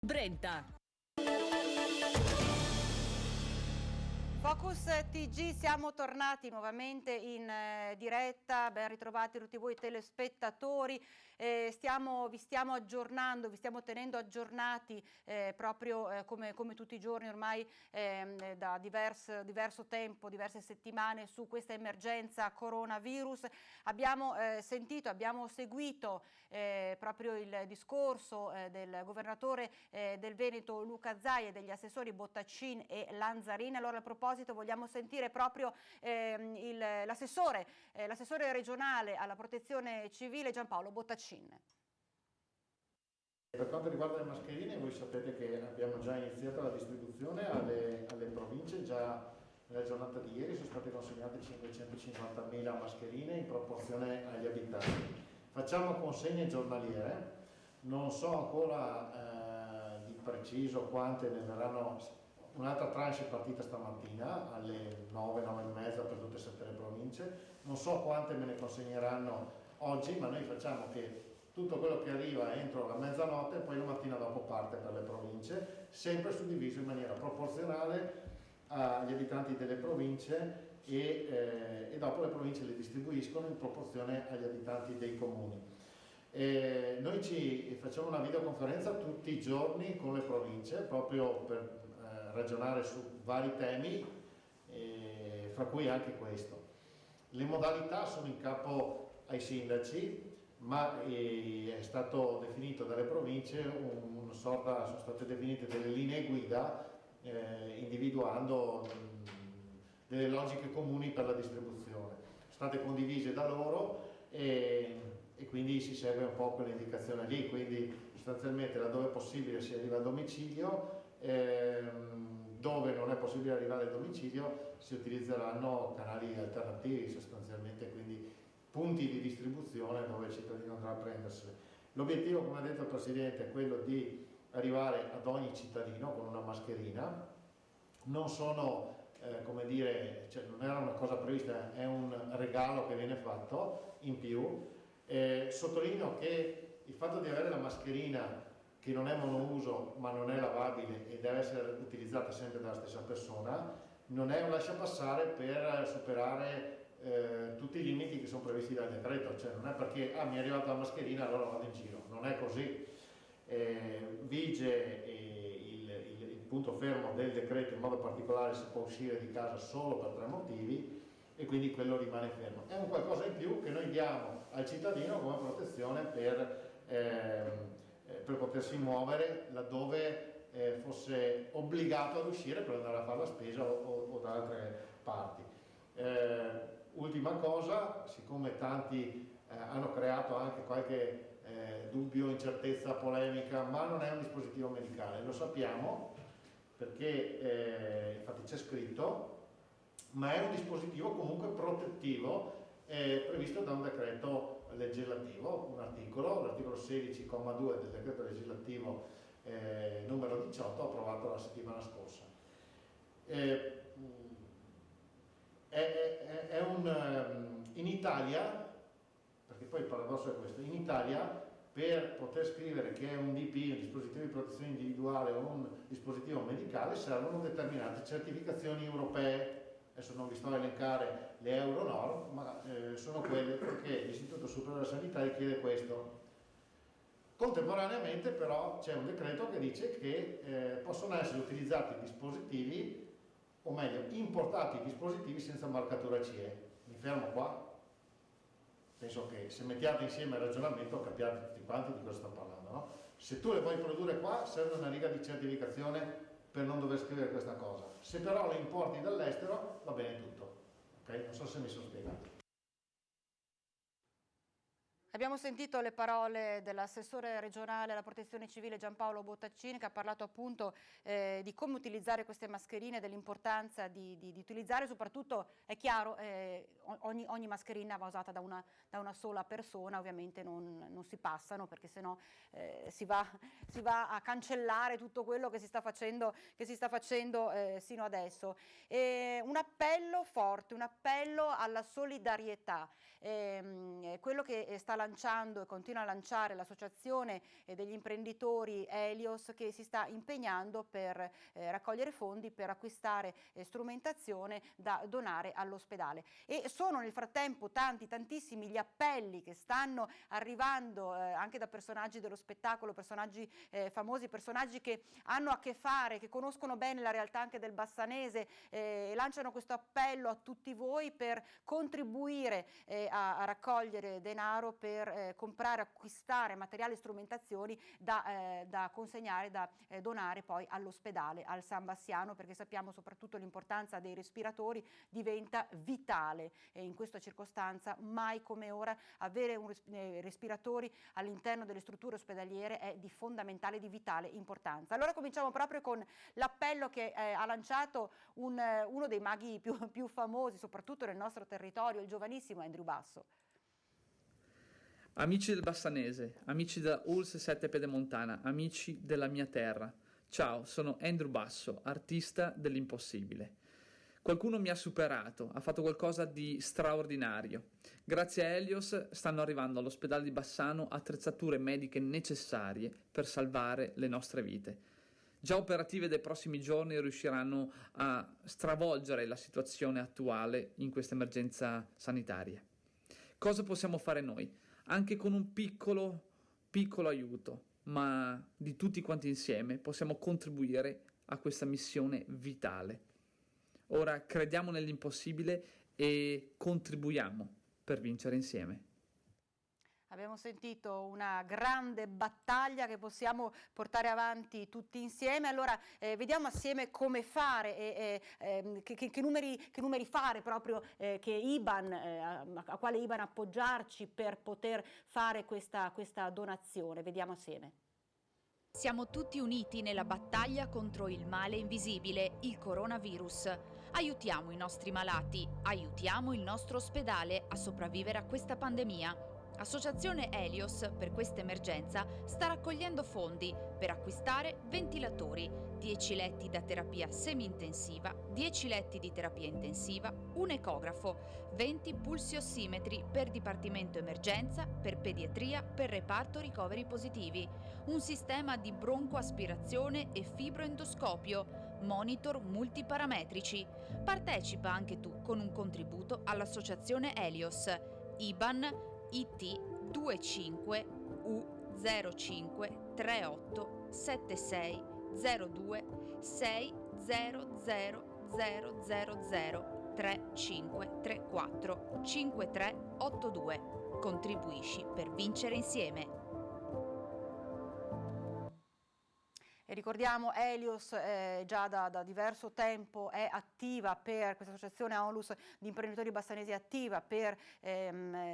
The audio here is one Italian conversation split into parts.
Brenta. Focus TG, siamo tornati nuovamente in diretta, ben ritrovati tutti voi telespettatori, vi stiamo aggiornando, vi stiamo tenendo aggiornati proprio come tutti i giorni ormai da diverso tempo, diverse settimane su questa emergenza coronavirus. Abbiamo seguito proprio il discorso del governatore del Veneto Luca Zaia e degli assessori Bottacin e Lanzarin. Allora, a proposito, vogliamo sentire proprio l'assessore regionale alla protezione civile Giampaolo Bottacin. Per quanto riguarda le mascherine, voi sapete che abbiamo già iniziato la distribuzione alle province. Già nella giornata di ieri sono state consegnate 550.000 mascherine in proporzione agli abitanti. Facciamo consegne giornaliere, non so ancora di preciso quante ne verranno. Un'altra tranche è partita stamattina alle 9, 9 e mezza per tutte e 7 le province, non so quante me ne consegneranno oggi, ma noi facciamo che tutto quello che arriva entro la mezzanotte e poi la mattina dopo parte per le province, sempre suddiviso in maniera proporzionale agli abitanti delle province e dopo le province le distribuiscono in proporzione agli abitanti dei comuni. Noi ci facciamo una videoconferenza tutti i giorni con le province proprio per ragionare su vari temi, fra cui anche questo. Le modalità sono in capo ai sindaci, ma è stato definito dalle province sono state definite delle linee guida individuando delle logiche comuni per la distribuzione. Sono state condivise da loro e quindi si segue un po' quell'indicazione lì, quindi sostanzialmente laddove è possibile si arriva a domicilio, dove non è possibile arrivare al domicilio si utilizzeranno canali alternativi sostanzialmente, quindi punti di distribuzione dove il cittadino andrà a prendersele. L'obiettivo, come ha detto il Presidente, è quello di arrivare ad ogni cittadino con una mascherina. Non sono, come dire, cioè non era una cosa prevista, è un regalo che viene fatto in più. Sottolineo che il fatto di avere la mascherina che non è monouso ma non è lavabile e deve essere utilizzata sempre dalla stessa persona, non è un lasciapassare per superare tutti i limiti che sono previsti dal decreto, cioè non è perché mi è arrivata la mascherina allora vado in giro, non è così. Vige il punto fermo del decreto, in modo particolare si può uscire di casa solo per 3 motivi e quindi quello rimane fermo. È un qualcosa in più che noi diamo al cittadino come protezione per potersi muovere laddove fosse obbligato ad uscire per andare a fare la spesa o da altre parti. Ultima cosa, siccome tanti hanno creato anche qualche dubbio, incertezza, polemica, ma non è un dispositivo medicale, lo sappiamo perché infatti c'è scritto, ma è un dispositivo comunque protettivo previsto da un decreto legislativo, un articolo, l'articolo 16,2 del decreto legislativo numero 18 approvato la settimana scorsa. In Italia, perché poi il paradosso è questo, in Italia per poter scrivere che è un DPI, un dispositivo di protezione individuale o un dispositivo medicale servono determinate certificazioni europee. Adesso non vi sto a elencare le Euronorm, ma sono quelle che l'Istituto Superiore della Sanità richiede questo. Contemporaneamente però c'è un decreto che dice che possono essere utilizzati dispositivi, o meglio, importati dispositivi senza marcatura CE. Mi fermo qua. Penso che se mettiate insieme il ragionamento capiate tutti quanti di cosa sto parlando, no? Se tu le vuoi produrre qua serve una riga di certificazione per non dover scrivere questa cosa. Se però le importi dall'estero va bene tutto. Ok? Non so se mi sono spiegato. Abbiamo sentito le parole dell'assessore regionale alla protezione civile Giampaolo Bottacin, che ha parlato appunto di come utilizzare queste mascherine, dell'importanza di utilizzare, soprattutto è chiaro ogni mascherina va usata da una sola persona, ovviamente non si passano perché sennò si va a cancellare tutto quello che si sta facendo sino adesso. Un appello forte, un appello alla solidarietà, quello che sta lanciando lanciando e continua a lanciare l'associazione degli imprenditori Helios, che si sta impegnando per raccogliere fondi per acquistare strumentazione da donare all'ospedale. E sono nel frattempo tantissimi gli appelli che stanno arrivando anche da personaggi dello spettacolo, personaggi famosi, personaggi che hanno a che fare, che conoscono bene la realtà anche del Bassanese, e lanciano questo appello a tutti voi per contribuire a raccogliere denaro per comprare, acquistare materiali e strumentazioni da consegnare, da donare poi all'ospedale, al San Bassiano, perché sappiamo soprattutto l'importanza dei respiratori diventa vitale e in questa circostanza mai come ora avere respiratori all'interno delle strutture ospedaliere è di fondamentale, di vitale importanza. Allora cominciamo proprio con l'appello che ha lanciato uno dei maghi più famosi, soprattutto nel nostro territorio, il giovanissimo Andrew Basso. Amici del Bassanese, amici della ULSS 7 Pedemontana, amici della mia terra. Ciao, sono Andrew Basso, artista dell'impossibile. Qualcuno mi ha superato, ha fatto qualcosa di straordinario. Grazie a Helios stanno arrivando all'ospedale di Bassano attrezzature mediche necessarie per salvare le nostre vite. Già operative dai prossimi giorni riusciranno a stravolgere la situazione attuale in questa emergenza sanitaria. Cosa possiamo fare noi? Anche con un piccolo aiuto, ma di tutti quanti insieme possiamo contribuire a questa missione vitale. Ora crediamo nell'impossibile e contribuiamo per vincere insieme. Abbiamo sentito una grande battaglia che possiamo portare avanti tutti insieme. Allora vediamo assieme come fare e che numeri fare proprio, che IBAN, a quale IBAN appoggiarci per poter fare questa donazione. Vediamo assieme. Siamo tutti uniti nella battaglia contro il male invisibile, il coronavirus. Aiutiamo i nostri malati, aiutiamo il nostro ospedale a sopravvivere a questa pandemia. Associazione Helios, per questa emergenza, sta raccogliendo fondi per acquistare ventilatori, 10 letti da terapia semi-intensiva, 10 letti di terapia intensiva, un ecografo, 20 pulsiossimetri per dipartimento emergenza, per pediatria, per reparto ricoveri positivi, un sistema di broncoaspirazione e fibroendoscopio, monitor multiparametrici. Partecipa anche tu con un contributo all'associazione Helios. IBAN IT 25 U05 38 76 02 600 000 3534 5382. Contribuisci per vincere insieme. E ricordiamo Helios già da diverso tempo è attiva per, questa associazione Onlus di imprenditori bassanesi è attiva per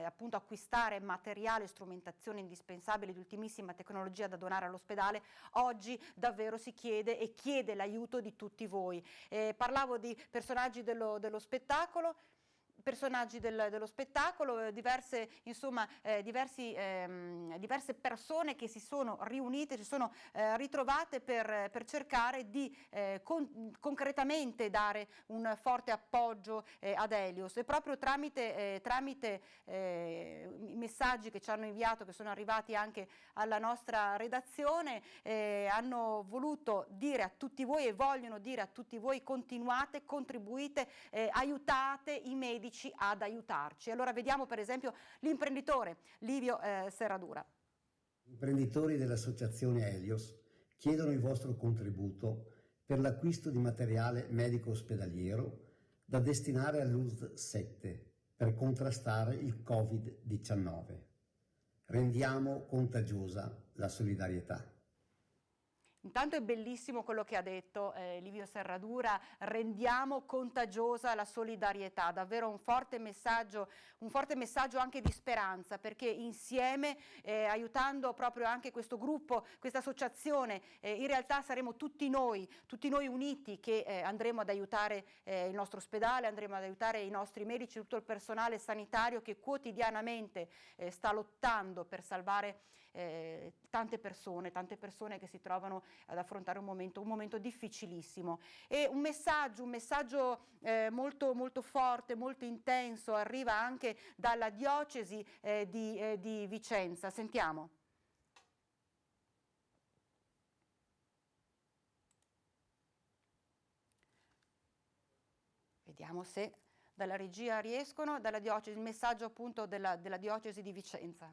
appunto acquistare materiale e strumentazione indispensabile di ultimissima tecnologia da donare all'ospedale. Oggi davvero si chiede e chiede l'aiuto di tutti voi. Parlavo di personaggi dello spettacolo. Dello spettacolo, diverse persone che si sono riunite, si sono ritrovate per cercare di concretamente dare un forte appoggio ad Helios, e proprio tramite i messaggi che ci hanno inviato, che sono arrivati anche alla nostra redazione, hanno voluto dire a tutti voi e vogliono dire a tutti voi: continuate, contribuite, aiutate i medici ad aiutarci. Allora vediamo per esempio l'imprenditore Livio Serradura. Gli imprenditori dell'associazione Helios chiedono il vostro contributo per l'acquisto di materiale medico ospedaliero da destinare all'ULSS 7 per contrastare il Covid-19. Rendiamo contagiosa la solidarietà. Intanto è bellissimo quello che ha detto Livio Serradura: rendiamo contagiosa la solidarietà, davvero un forte messaggio anche di speranza, perché insieme, aiutando proprio anche questo gruppo, questa associazione, in realtà saremo tutti noi uniti che andremo ad aiutare il nostro ospedale, andremo ad aiutare i nostri medici, tutto il personale sanitario che quotidianamente sta lottando per salvare tante persone che si trovano ad affrontare un momento difficilissimo. E un messaggio molto, molto forte, molto intenso arriva anche dalla diocesi di Vicenza. Sentiamo. Vediamo se dalla regia riescono, dalla diocesi, il messaggio appunto della diocesi di Vicenza.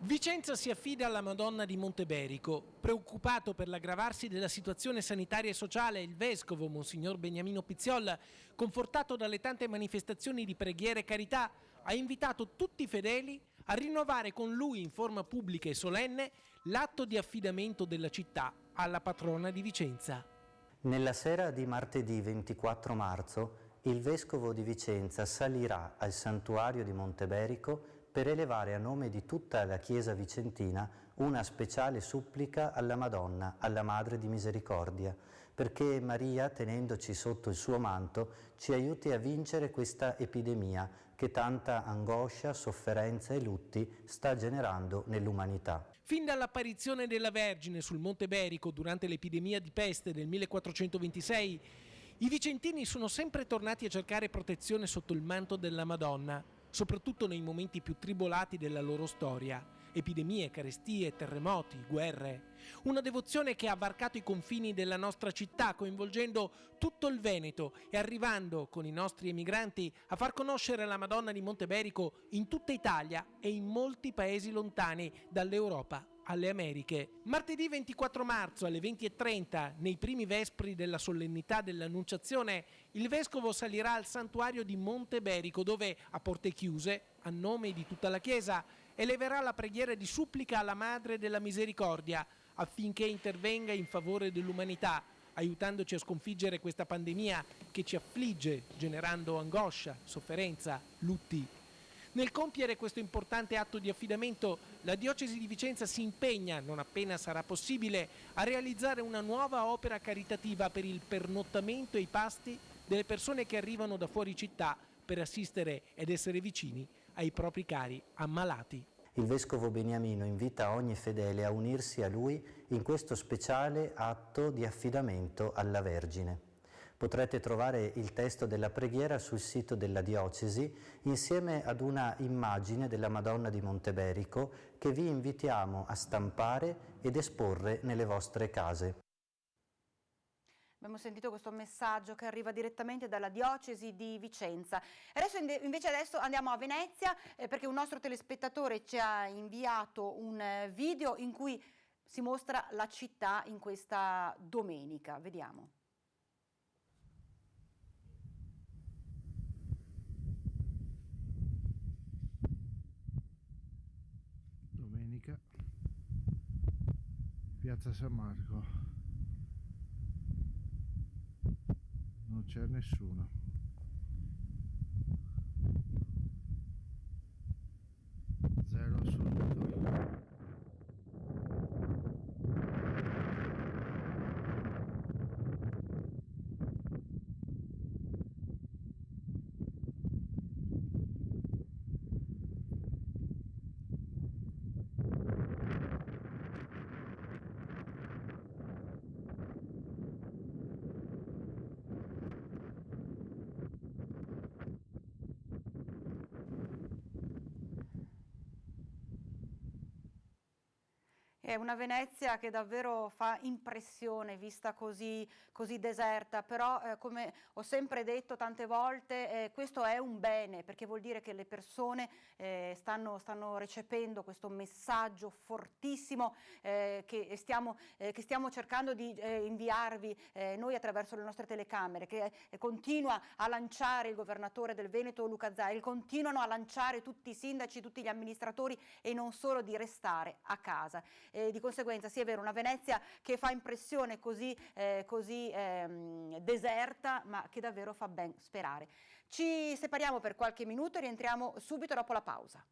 Vicenza si affida alla Madonna di Monteberico. Preoccupato per l'aggravarsi della situazione sanitaria e sociale, il vescovo Monsignor Beniamino Pizziolla, confortato dalle tante manifestazioni di preghiera e carità, ha invitato tutti i fedeli a rinnovare con lui in forma pubblica e solenne l'atto di affidamento della città alla patrona di Vicenza. Nella sera di martedì 24 marzo, il vescovo di Vicenza salirà al santuario di Monteberico per elevare a nome di tutta la Chiesa vicentina una speciale supplica alla Madonna, alla Madre di Misericordia, perché Maria, tenendoci sotto il suo manto, ci aiuti a vincere questa epidemia che tanta angoscia, sofferenza e lutti sta generando nell'umanità. Fin dall'apparizione della Vergine sul Monte Berico durante l'epidemia di peste del 1426, i vicentini sono sempre tornati a cercare protezione sotto il manto della Madonna, soprattutto nei momenti più tribolati della loro storia: epidemie, carestie, terremoti, guerre. Una devozione che ha varcato i confini della nostra città, coinvolgendo tutto il Veneto e arrivando con i nostri emigranti a far conoscere la Madonna di Monteberico in tutta Italia e in molti paesi lontani, dall'Europa alle Americhe. Martedì 24 marzo alle 20:30, nei primi vespri della solennità dell'Annunciazione, il vescovo salirà al santuario di Monteberico, dove, a porte chiuse, a nome di tutta la Chiesa, eleverà la preghiera di supplica alla Madre della Misericordia affinché intervenga in favore dell'umanità, aiutandoci a sconfiggere questa pandemia che ci affligge, generando angoscia, sofferenza, lutti. Nel compiere questo importante atto di affidamento, la Diocesi di Vicenza si impegna, non appena sarà possibile, a realizzare una nuova opera caritativa per il pernottamento e i pasti delle persone che arrivano da fuori città per assistere ed essere vicini ai propri cari ammalati. Il vescovo Beniamino invita ogni fedele a unirsi a lui in questo speciale atto di affidamento alla Vergine. Potrete trovare il testo della preghiera sul sito della diocesi insieme ad una immagine della Madonna di Monteberico che vi invitiamo a stampare ed esporre nelle vostre case. Abbiamo sentito questo messaggio che arriva direttamente dalla diocesi di Vicenza. Adesso andiamo a Venezia perché un nostro telespettatore ci ha inviato un video in cui si mostra la città in questa domenica. Vediamo. Domenica, Piazza San Marco. Non c'è nessuno. Zero assoluto. È una Venezia che davvero fa impressione vista così deserta, però come ho sempre detto tante volte questo è un bene, perché vuol dire che le persone stanno recependo questo messaggio fortissimo che stiamo cercando di inviarvi noi attraverso le nostre telecamere, che continua a lanciare il governatore del Veneto Luca Zaia, continuano a lanciare tutti i sindaci, tutti gli amministratori, e non solo di restare a casa. Di conseguenza sì, è vero, una Venezia che fa impressione così deserta, ma che davvero fa ben sperare. Ci separiamo per qualche minuto e rientriamo subito dopo la pausa.